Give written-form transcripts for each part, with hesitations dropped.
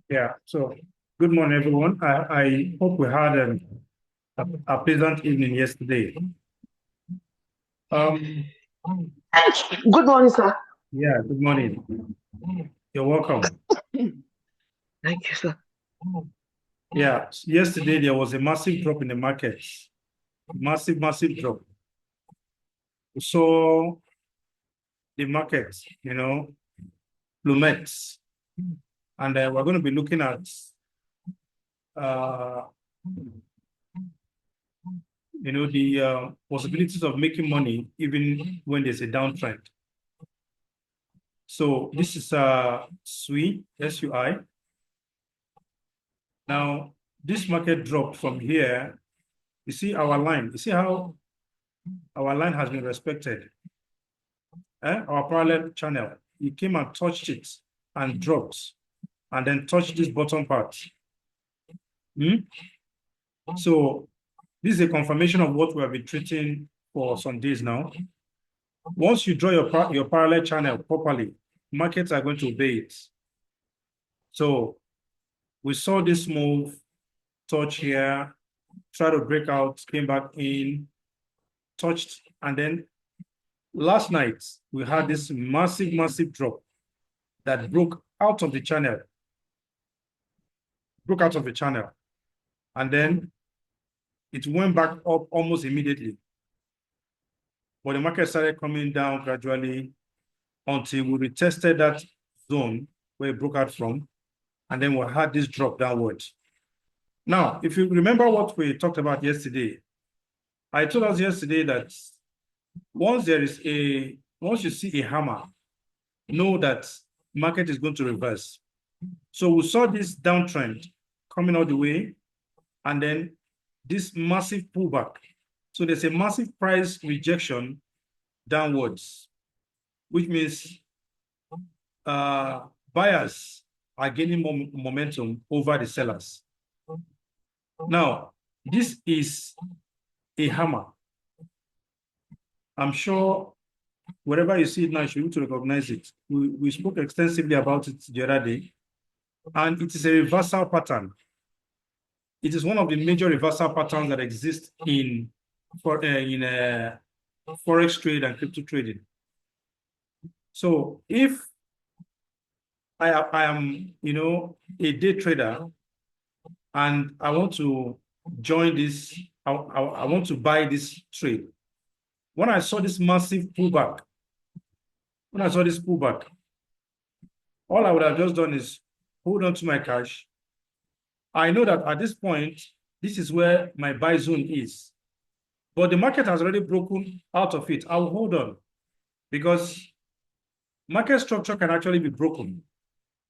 Yeah, so good morning, everyone. I hope we had a pleasant evening yesterday. Um, Good morning, sir. yeah, good morning. You're welcome. Thank you, sir. Yeah, yesterday there was a massive drop in the market. Massive drop. So the market, plummets. And we're going to be looking at uh, the possibilities of making money even when there's a downtrend. So this is SUI, SUI. Now, this market dropped from here. You see our line. You see how our line has been respected. Our parallel channel. It came and touched it and dropped, and then touched this bottom part. So this is a confirmation of what we have been treating for some days now. Once you draw your parallel channel properly, markets are going to obey it. So we saw this move, touch here, try to break out, came back in, touched, and then last night we had this massive drop that broke out of the channel, and then it went back up almost immediately. But the market started coming down gradually until we retested that zone where it broke out from, and then we had this drop downwards. Now, if you remember what we talked about yesterday, I told us yesterday that once you see a hammer, know that market is going to reverse. So we saw this downtrend coming all the way, and then this massive pullback. So there's a massive price rejection downwards, which means buyers are gaining momentum over the sellers. Now, this is a hammer. I'm sure wherever you see it now, you should be able to recognize it. We spoke extensively about it the other day, and it is a reversal pattern. It is one of the major reversal patterns that exist in forex trade and crypto trading. So if I am, a day trader and I want to join this, I want to buy this trade. When I saw this massive pullback, all I would have just done is hold on to my cash. I know that at this point, this is where my buy zone is. But the market has already broken out of it. I will hold on because market structure can actually be broken.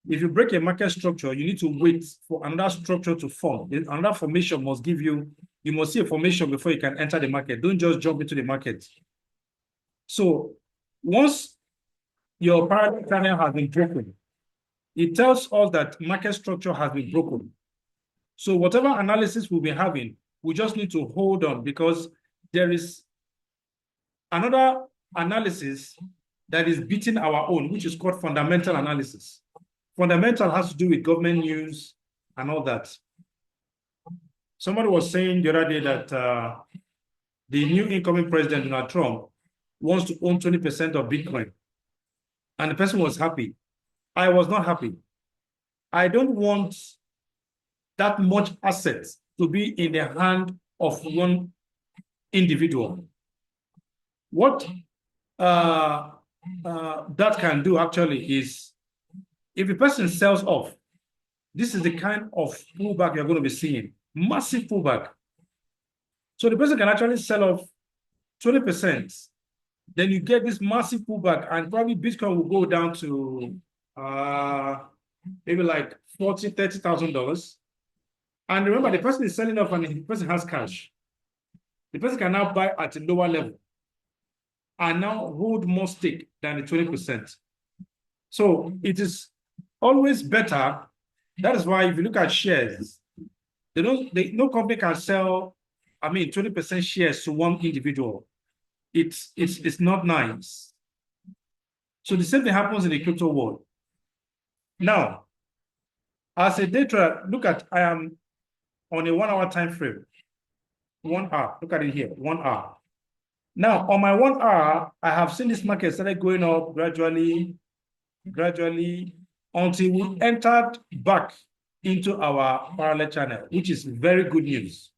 If you break a market structure, you need to wait for another structure to form. Another formation must give you must see a formation before you can enter the market. Don't just jump into the market. So once your parallel channel has been broken, it tells us that market structure has been broken. So whatever analysis we'll be having, we just need to hold on because there is another analysis that is beating our own, which is called fundamental analysis. Fundamental has to do with government news and all that. Somebody was saying the other day that the new incoming president, Donald Trump, wants to own 20% of Bitcoin. And the person was happy. I was not happy. I don't want that much assets to be in the hand of one individual. What that can do actually is, if a person sells off, this is the kind of pullback you're going to be seeing, massive pullback. So the person can actually sell off 20%, then you get this massive pullback, and probably Bitcoin will go down to maybe like $40,000, $30,000. And remember, the person is selling off and the person has cash. The person can now buy at a lower level and now hold more stake than the 20%. So it is always better. That is why if you look at shares, no company can sell, 20% shares to one individual. It's not nice. So the same thing happens in the crypto world. Now, as a day trader, look at, I am on a 1 hour time frame. 1 hour, look at it here, 1 hour. Now, on my 1 hour, I have seen this market started going up gradually, until we entered back into our parallel channel, which is very good news.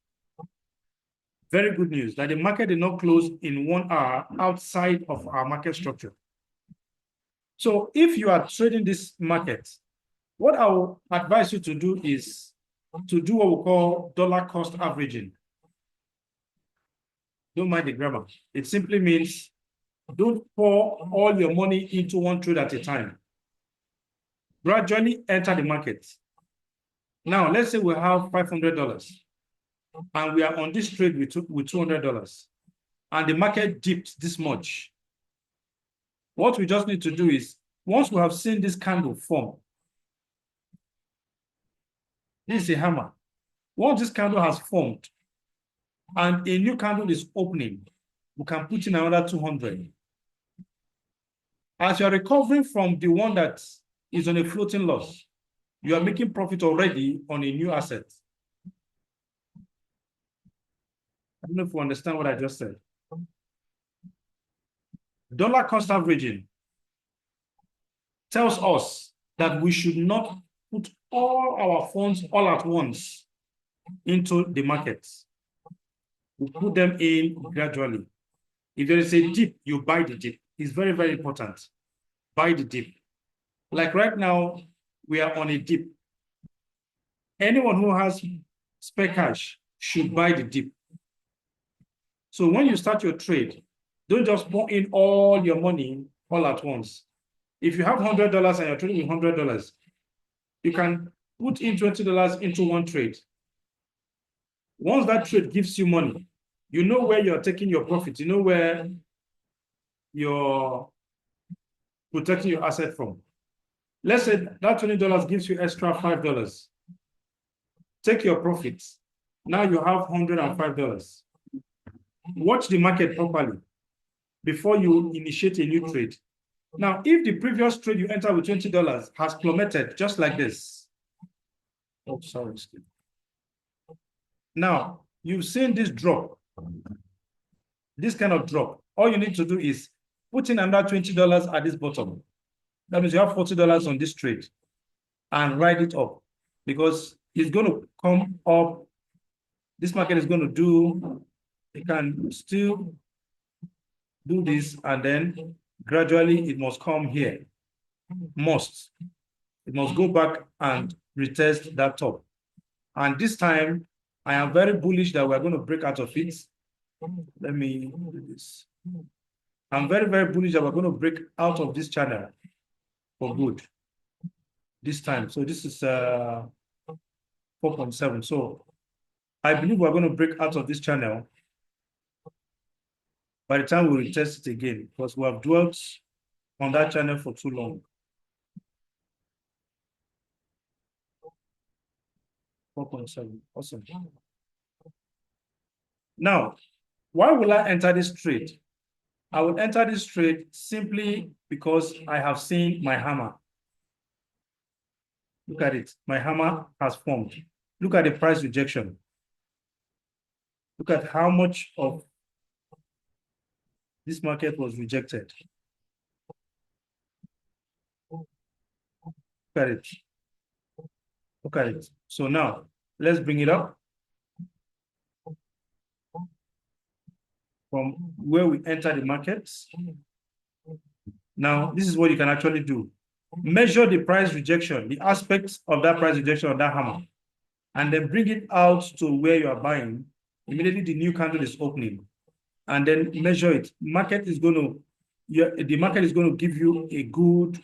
Very good news that the market did not close in 1 hour outside of our market structure. So if you are trading this market, what I will advise you to do is to do what we call dollar cost averaging. Don't mind the grammar. It simply means don't pour all your money into one trade at a time. Gradually enter the market. Now, let's say we have $500 and we are on this trade with $200 and the market dipped this much. What we just need to do is, once we have seen this candle form, this is a hammer. Once this candle has formed and a new candle is opening, we can put in another 200. As you are recovering from the one that is on a floating loss, you are making profit already on a new asset. I don't know if you understand what I just said. Dollar cost averaging tells us that we should not put all our funds all at once into the markets. We put them in gradually. If there is a dip, you buy the dip. It's very, very important. Buy the dip. Like right now, we are on a dip. Anyone who has spare cash should buy the dip. So when you start your trade, don't just pour in all your money all at once. If you have $100 and you're trading with $100, you can put in $20 into one trade. Once that trade gives you money, you know where you're taking your profit. You know where you're protecting your asset from. Let's say that $20 gives you extra $5. Take your profits. Now you have $105. Watch the market properly before you initiate a new trade. Now, if the previous trade you entered with $20 has plummeted just like this. Oh, sorry. Now, you've seen this drop, this kind of drop. All you need to do is put in another $20 at this bottom. That means you have $40 on this trade and ride it up because it's going to come up. This market is going to do, it can still do this and then gradually it must come here. It must go back and retest that top. And this time, I am very bullish that we're going to break out of it. Let me do this. I'm very, very bullish that we're going to break out of this channel for good this time. So this is 4.7. So I believe we're going to break out of this channel by the time we retest it again, because we have dwelt on that channel for too long. 4.7. Awesome. Now, why will I enter this trade? I will enter this trade simply because I have seen my hammer. Look at it. My hammer has formed. Look at the price rejection. Look at how much of this market was rejected. Look at it. Look at it. So now, let's bring it up from where we enter the markets. Now, this is what you can actually do. Measure the price rejection, the aspects of that price rejection on that hammer, and then bring it out to where you are buying. Immediately the new candle is opening, and then measure it. The market is going to give you a good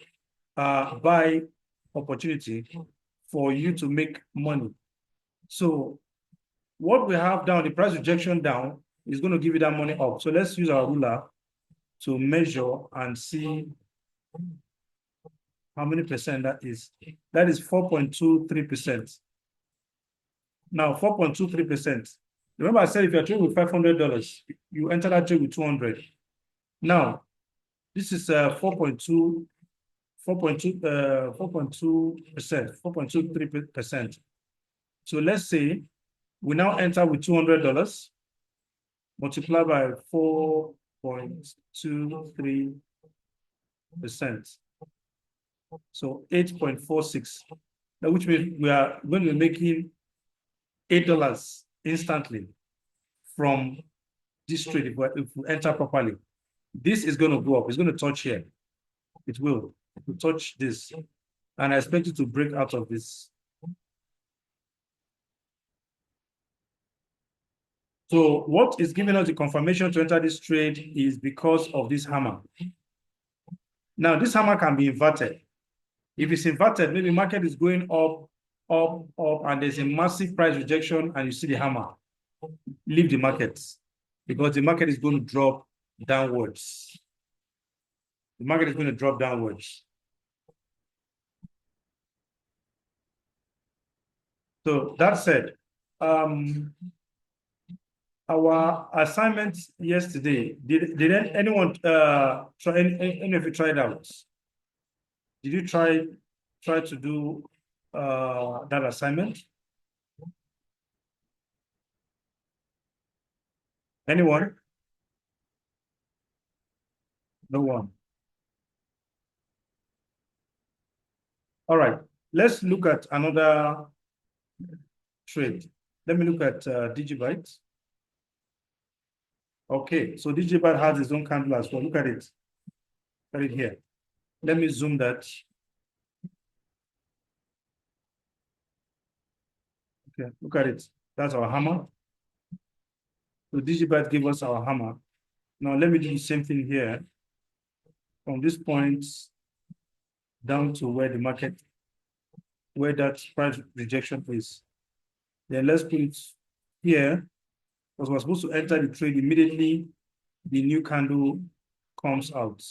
buy opportunity for you to make money. So what we have down, the price rejection down, is going to give you that money up. So let's use our ruler to measure and see how many percent that is. That is 4.23%. Now, 4.23%. Remember I said if you're trading with $500, you enter that trade with 200. Now, This is 4.2, 4.2%, 4.23%. So let's say we now enter with $200, multiply by 4.23%. So 8.46. Now, which means we are going to be making $8 instantly from this trade if we enter properly. This is going to go up. It's going to touch here. It will touch this. And I expect it to break out of this. So what is giving us the confirmation to enter this trade is because of this hammer. Now, this hammer can be inverted. If it's inverted, maybe market is going up, up, up, and there's a massive price rejection, and you see the hammer. Leave the market because the market is going to drop downwards. The market is going to drop downwards. So that said, our assignment yesterday, did anyone try any of you tried out? Did you try to do that assignment? Anyone? No one. All right, let's look at another trade. Let me look at Digibyte. Okay, so Digibyte has its own candle as well. Look at it. Look at it here. Let me zoom that. Okay, look at it. That's our hammer. So Digibyte gave us our hammer. Now let me do the same thing here. From this point down to where the market, where that price rejection is. Then let's put it here, because we're supposed to enter the trade immediately the new candle comes out.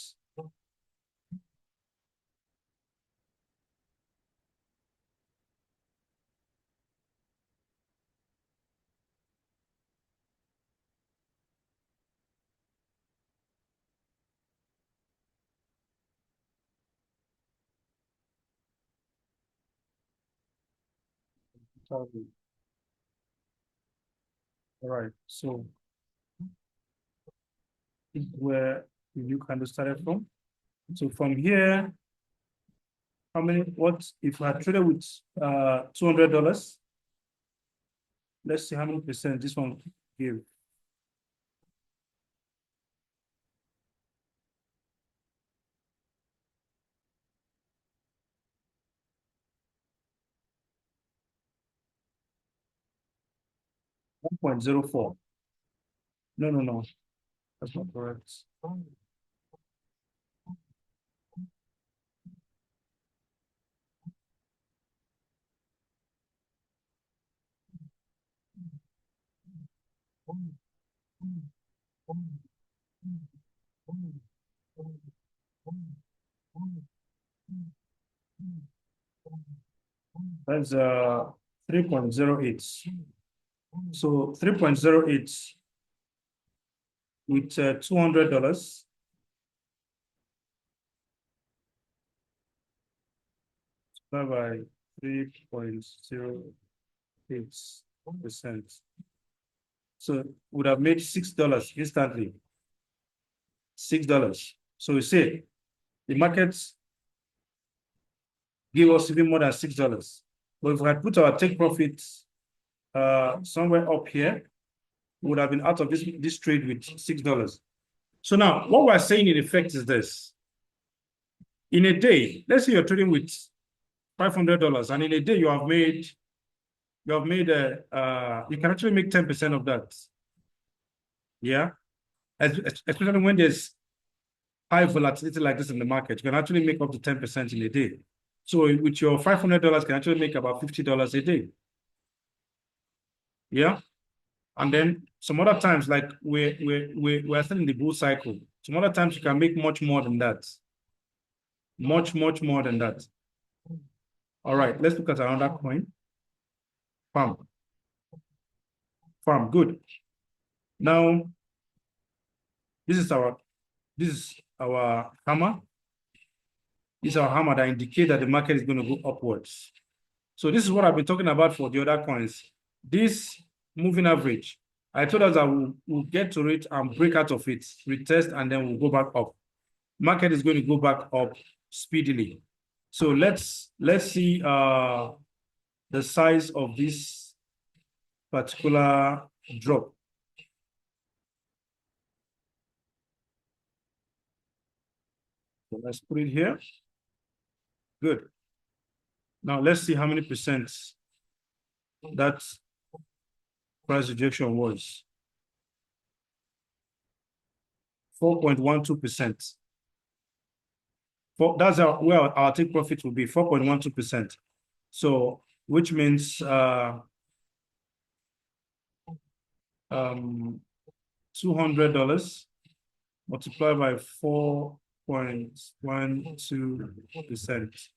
All right, so where the new candle started from. So from here, how many, what if I traded with $200? Let's see how many percent this one give. $1.04. No, that's not correct. That's 3.08. So 3.08 with $200 by 3.08%. So would have made $6 instantly. $6. So we say the markets give us even more than $6. But if we had put our take profits somewhere up here, we would have been out of this trade with $6. So now what we're saying in effect is this. In a day, let's say you're trading with $500, and in a day you can actually make 10% of that. Yeah, especially when there's high volatility like this in the market, you can actually make up to 10% in a day. So with your $500, you can actually make about $50 a day. Yeah, and then some other times, like we're still in the bull cycle. Some other times you can make much more than that. Much more than that. All right, let's look at another coin. Farm, good. Now, this is our hammer. This is our hammer that indicates that the market is going to go upwards. So this is what I've been talking about for the other coins. This moving average, I told us that we'll get to it and break out of it, retest, and then we'll go back up. Market is going to go back up speedily. So let's see the size of this particular drop. So let's put it here. Good. Now let's see how many percent that price rejection was. 4.12%. That's where our take profit will be, 4.12%. So which means $200 multiplied by 4.12%.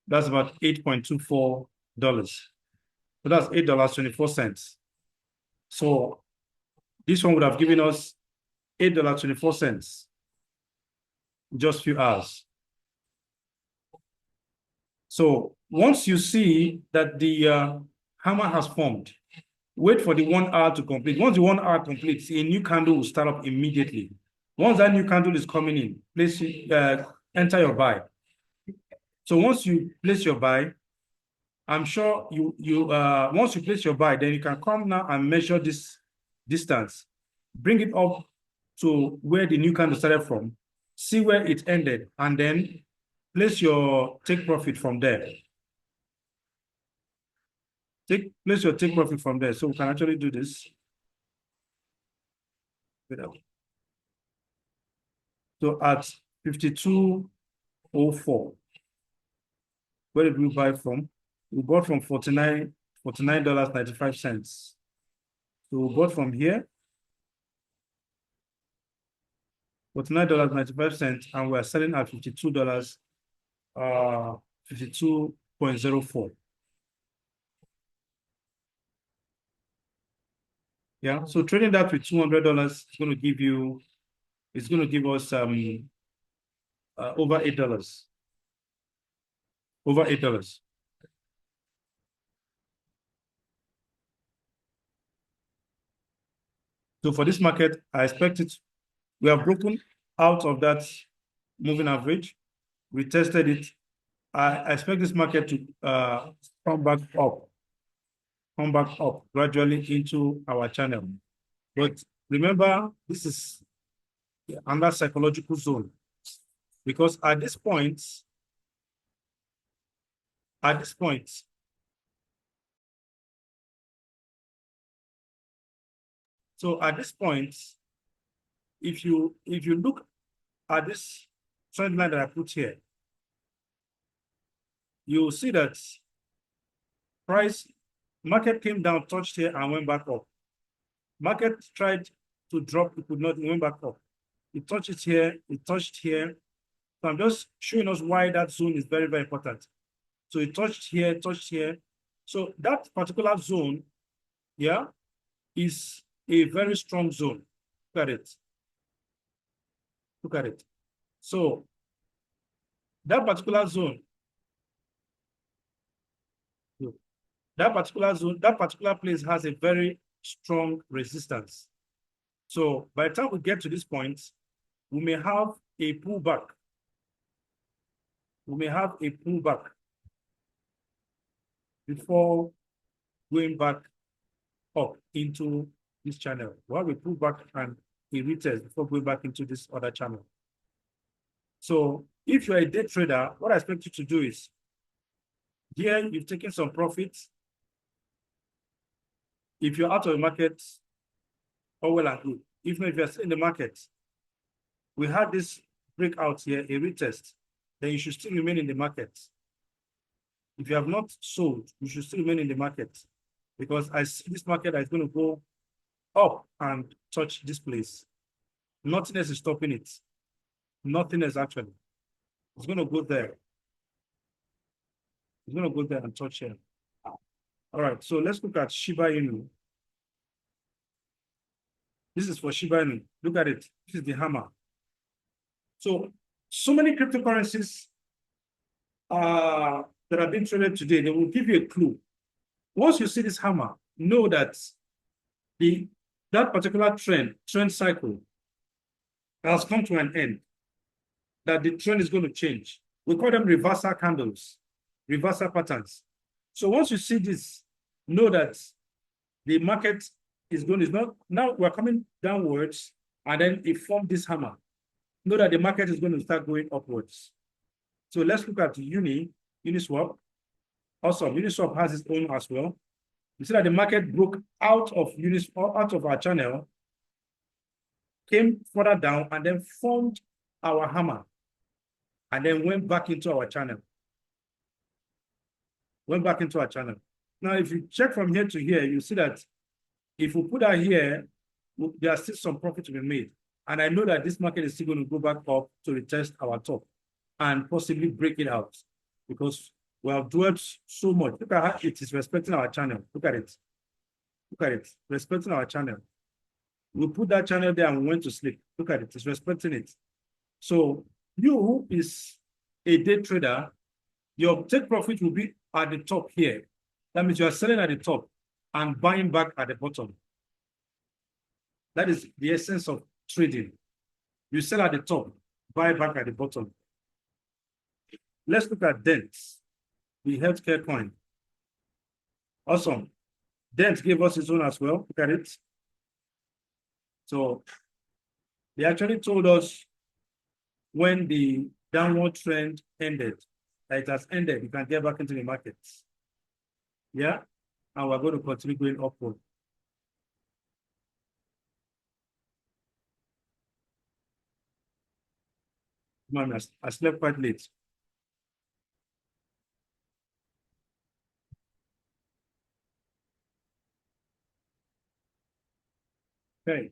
That's about $8.24. So that's $8.24. So this one would have given us $8.24 in just a few hours. So once you see that the hammer has formed, wait for the 1 hour to complete. Once the 1 hour completes, a new candle will start up immediately. Once that new candle is coming in, enter your buy. So once you place your buy, I'm sure once you place your buy, then you can come now and measure this distance, bring it up to where the new candle started from, see where it ended, and then place your take profit from there. Place your take profit from there. So we can actually do this. So at 52.04, where did we buy from? We bought from $49.95. So we bought from here, $49.95, and we're selling at $52, 52.04. Yeah, so trading that with $200 is going to give you, it's going to give us over $8. Over $8. So for this market, I expect it, we have broken out of that moving average. We tested it. I expect this market to come back up gradually into our channel. But remember, this is another psychological zone, because at this point, so at this point, if you look at this trend line that I put here, you'll see that market came down, touched here, and went back up. Market tried to drop, it could not, it went back up. It touched it here, it touched here. So I'm just showing us why that zone is very, very important. So it touched here, touched here. So that particular zone, yeah, is a very strong zone. Look at it. Look at it. So that particular zone, that particular place has a very strong resistance. So by the time we get to this point, we may have a pullback. We may have a pullback before going back up into this channel. While we pull back and we retest before going back into this other channel. So if you're a day trader, what I expect you to do is, here you've taken some profits. If you're out of the market, all well and good. Even if you're still in the market, we had this breakout here, a retest, then you should still remain in the market. If you have not sold, you should still remain in the market, because I see this market is going to go up and touch this place. Nothing else is stopping it. Nothing else actually. It's going to go there. It's going to go there and touch here. All right, so let's look at Shiba Inu. This is for Shiba Inu. Look at it. This is the hammer. So many cryptocurrencies that are being traded today, they will give you a clue. Once you see this hammer, know that that particular trend cycle has come to an end, that the trend is going to change. We call them reversal candles, reversal patterns. So once you see this, know that the market is not, now we're coming downwards, and then it formed this hammer. Know that the market is going to start going upwards. So let's look at Uniswap. Awesome. Uniswap has its own as well. You see that the market broke out of out of our channel, came further down, and then formed our hammer, and then went back into our channel. Now, if you check from here to here, you see that if we put that here, there are still some profit to be made. And I know that this market is still going to go back up to retest our top and possibly break it out, because we have dwelt so much. Look at how it is respecting our channel. Look at it. Respecting our channel. We put that channel there and we went to sleep. Look at it. It's respecting it. So you who is a day trader, your take profit will be at the top here. That means you are selling at the top and buying back at the bottom. That is the essence of trading. You sell at the top, buy back at the bottom. Let's look at Dent, the healthcare coin. Awesome. Dent gave us his own as well. Look at it. So they actually told us when the downward trend ended, that it has ended, you can get back into the markets. Yeah, and we're going to continue going upward. Man, I slept quite late. Okay.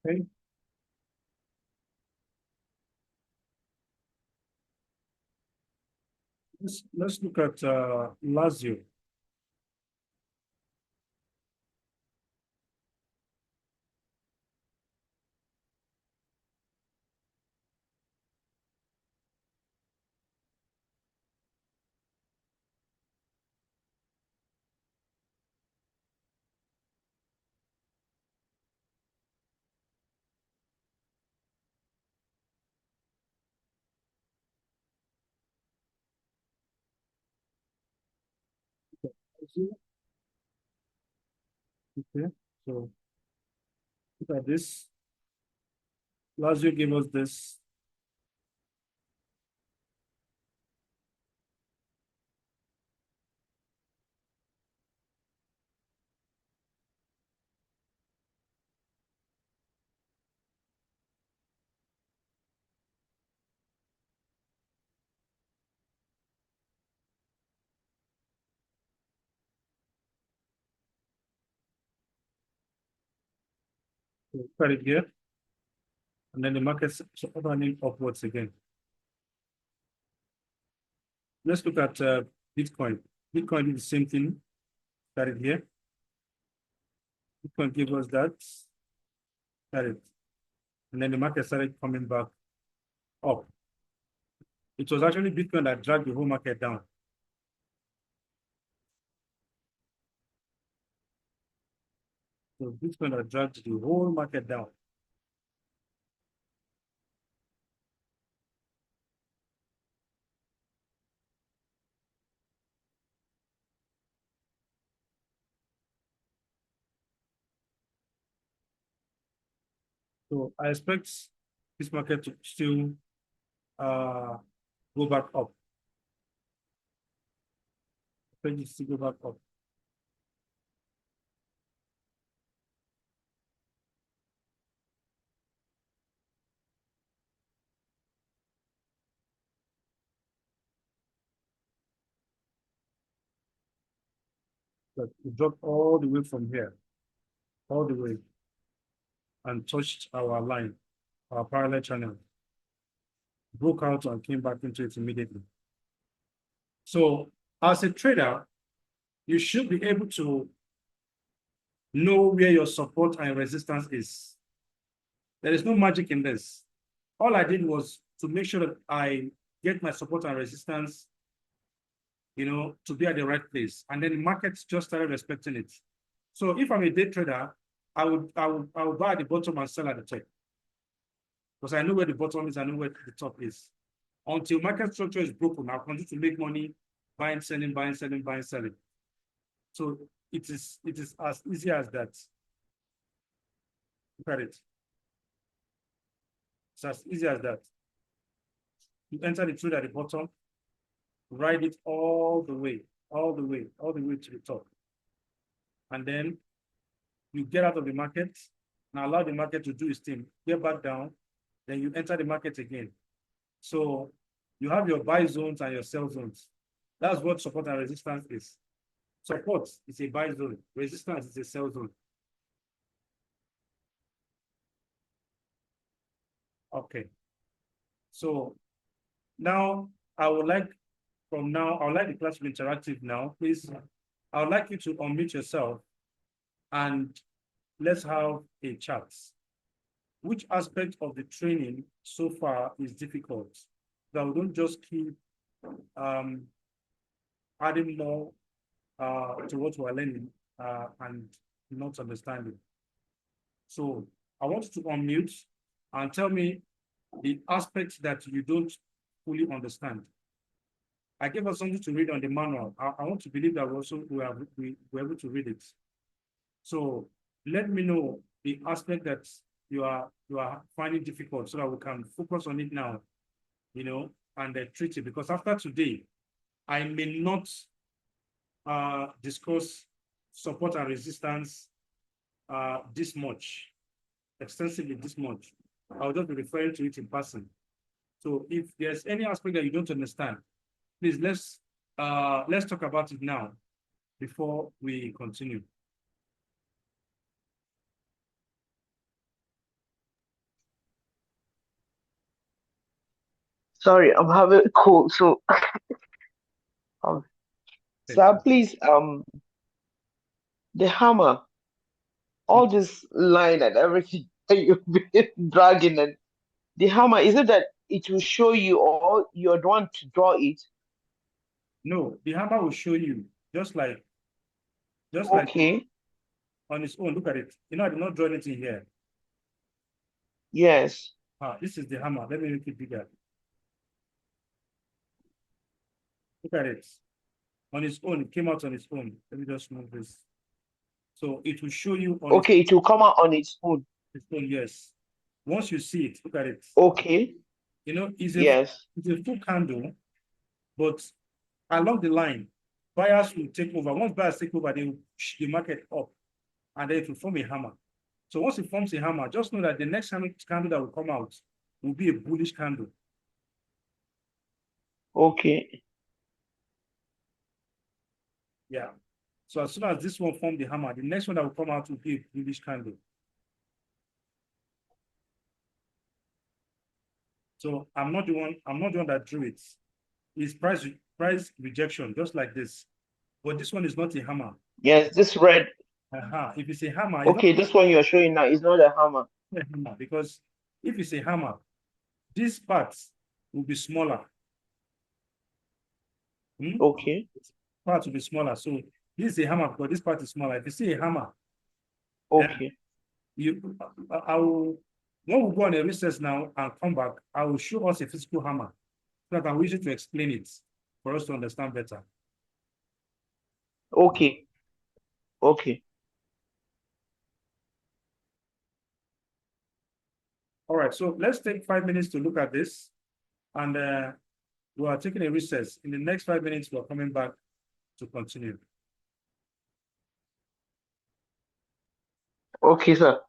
Okay. Let's look at Lazio. Okay, so look at this. Lazio gave us this. So look at it here. And then the market's running upwards again. Let's look at Bitcoin. Bitcoin did the same thing. Got it here. Bitcoin gave us that. Got it. And then the market started coming back up. It was actually Bitcoin that dragged the whole market down. So Bitcoin that dragged the whole market down. So I expect this market to still go back up. Let it still go back up. But it dropped all the way from here, all the way, and touched our line, our parallel channel, broke out and came back into it immediately. So as a trader, you should be able to know where your support and resistance is. There is no magic in this. All I did was to make sure that I get my support and resistance, to be at the right place. And then the markets just started respecting it. So if I'm a day trader, I would buy at the bottom and sell at the top. Because I know where the bottom is, I know where the top is. Until market structure is broken, I'll continue to make money, buying, selling, buying, selling, buying, selling. So it is as easy as that. Look at it. It's as easy as that. You enter the trade at the bottom, ride it all the way to the top. And then you get out of the market and allow the market to do its thing. Get back down, then you enter the market again. So you have your buy zones and your sell zones. That's what support and resistance is. Support is a buy zone. Resistance is a sell zone. Okay. So now I would like the class to be interactive now. Please, I would like you to unmute yourself and let's have a chat. Which aspect of the training so far is difficult? That we don't just keep adding more to what we're learning and not understanding. So I want you to unmute and tell me the aspects that you don't fully understand. I gave us something to read on the manual. I want to believe that we were able to read it. So let me know the aspect that you are finding difficult so that we can focus on it now, and treat it. Because after today, I may not discuss support and resistance extensively this much. I'll just be referring to it in person. So if there's any aspect that you don't understand, please let's talk about it now before we continue. Sorry, I'm having a cold. So, sir, please, the hammer, all this line and everything that you've been dragging, and the hammer, is it that it will show you, or you're the one to draw it? No, the hammer will show you, just like Okay. on its own. Look at it. I did not draw anything here. Yes. This is the hammer. Let me make it bigger. Look at it. On its own, it came out on its own. Let me just move this. So it will show you on Okay, it will come out on its own. Yes. Once you see it, look at it. Okay. It's a full candle, but along the line, buyers will take over. Once buyers take over, they will push the market up, and then it will form a hammer. So once it forms a hammer, just know that the next candle that will come out will be a bullish candle. Okay. Yeah. So as soon as this one formed the hammer, the next one that will come out will be a bullish candle. So I'm not the one that drew it. It's price rejection, just like this. But this one is not a hammer. Yes, this red. If it's a hammer, Okay, this one you're showing now is not a hammer. Because if it's a hammer, this part will be smaller. Okay. This part will be smaller. So this is a hammer because this part is smaller. If you see a hammer, okay. When we go on a recess now and come back, I will show us a physical hammer so that I wish you to explain it for us to understand better. Okay. Okay. All right, so let's take 5 minutes to look at this, and we are taking a recess. In the next 5 minutes, we're coming back to continue. Okay, sir.